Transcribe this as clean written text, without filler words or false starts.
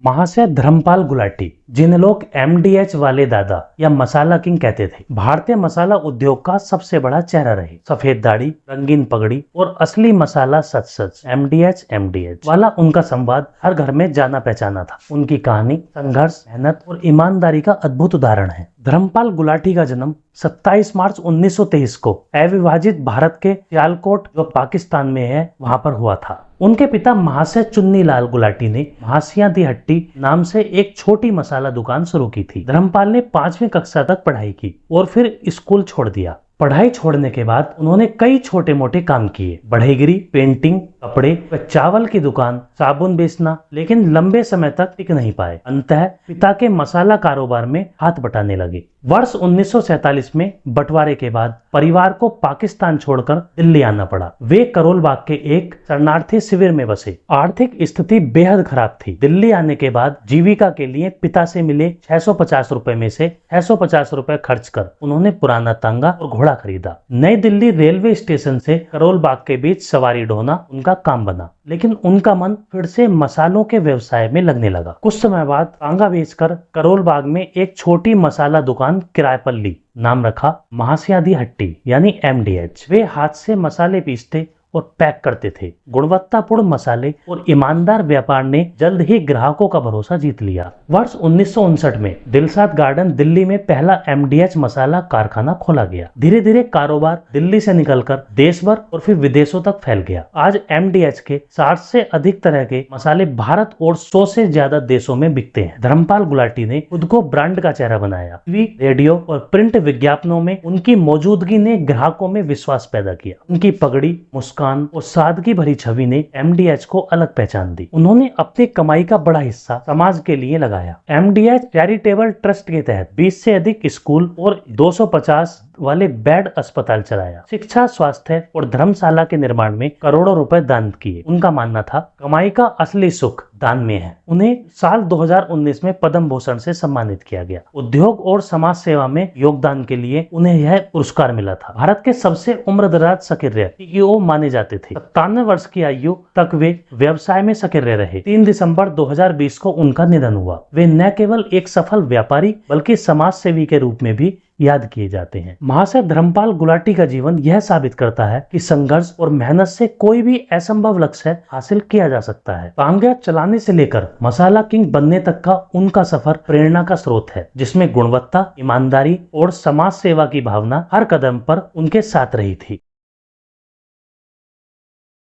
महाशय धर्मपाल गुलाटी, जिन्हें लोग एमडीएच वाले दादा या मसाला किंग कहते थे, भारतीय मसाला उद्योग का सबसे बड़ा चेहरा रहे। सफेद दाढ़ी, रंगीन पगड़ी और असली मसाला सच सच एमडीएच वाला उनका संवाद हर घर में जाना पहचाना था। उनकी कहानी संघर्ष, मेहनत और ईमानदारी का अद्भुत उदाहरण है। धर्मपाल गुलाटी का जन्म 27 मार्च 1923 को अविभाजित भारत के सियालकोट, जो पाकिस्तान में है, वहां पर हुआ था। उनके पिता महाशय चुन्नी लाल गुलाटी ने महासियां दी हट्टी नाम से एक छोटी मसाला दुकान शुरू की थी। धर्मपाल ने 5वीं कक्षा तक पढ़ाई की और फिर स्कूल छोड़ दिया। पढ़ाई छोड़ने के बाद उन्होंने कई छोटे मोटे काम किए, बढ़ईगिरी, पेंटिंग, कपड़े व चावल की दुकान, साबुन बेचना, लेकिन लंबे समय तक टिक नहीं पाए। अंततः पिता के मसाला कारोबार में हाथ बटाने लगे। वर्ष 1947 में बंटवारे के बाद परिवार को पाकिस्तान छोड़कर दिल्ली आना पड़ा। वे करोल बाग के एक शरणार्थी शिविर में बसे। आर्थिक स्थिति बेहद खराब थी। दिल्ली आने के बाद जीविका के लिए पिता से मिले 650 रुपए में से 650 रुपए खर्च कर उन्होंने पुराना तांगा और घोड़ा खरीदा। नई दिल्ली रेलवे स्टेशन से करोल बाग के बीच सवारी ढोना उनका काम बना, लेकिन उनका मन फिर से मसालों के व्यवसाय में लगने लगा। कुछ समय बाद तांगा बेचकर करोल बाग में एक छोटी मसाला दुकान किराए पर ली। नाम रखा महासियां दी हट्टी यानी एमडीएच। वे हाथ से मसाले पीसते और पैक करते थे। गुणवत्तापूर्ण मसाले और ईमानदार व्यापार ने जल्द ही ग्राहकों का भरोसा जीत लिया। वर्ष 1959 में दिलशाद गार्डन दिल्ली में पहला एमडीएच मसाला कारखाना खोला गया। धीरे धीरे कारोबार दिल्ली से निकलकर देश भर और फिर विदेशों तक फैल गया। आज एमडीएच के 60 से अधिक तरह के मसाले भारत और 100 से ज्यादा देशों में बिकते हैं। धर्मपाल गुलाटी ने खुद को ब्रांड का चेहरा बनाया। टीवी, रेडियो और प्रिंट विज्ञापनों में उनकी मौजूदगी ने ग्राहकों में विश्वास पैदा किया। उनकी पगड़ी, मुस्कान और सादगी भरी छवि ने एमडीएच को अलग पहचान दी। उन्होंने अपनी कमाई का बड़ा हिस्सा समाज के लिए लगाया। एमडीएच चैरिटेबल ट्रस्ट के तहत 20 से अधिक स्कूल और 250 वाले बेड अस्पताल चलाया। शिक्षा, स्वास्थ्य और धर्मशाला के निर्माण में करोड़ों रुपए दान किए। उनका मानना था कमाई का असली सुख दान में है। उन्हें साल 2019 में पद्म भूषण से सम्मानित किया गया। उद्योग और समाज सेवा में योगदान के लिए उन्हें यह पुरस्कार मिला था। भारत के सबसे उम्रदराज सक्रिय सीईओ माने जाते थे। 97 वर्ष की आयु तक वे व्यवसाय में सक्रिय रहे। 3 दिसंबर 2020 को उनका निधन हुआ। वे न केवल एक सफल व्यापारी बल्कि समाज सेवी के रूप में भी याद किए जाते हैं। महाशय धर्मपाल गुलाटी का जीवन यह साबित करता है कि संघर्ष और मेहनत से कोई भी असंभव लक्ष्य हासिल किया जा सकता है। तांगा चलाने से लेकर मसाला किंग बनने तक का उनका सफर प्रेरणा का स्रोत है, जिसमें गुणवत्ता, ईमानदारी और समाज सेवा की भावना हर कदम पर उनके साथ रही थी।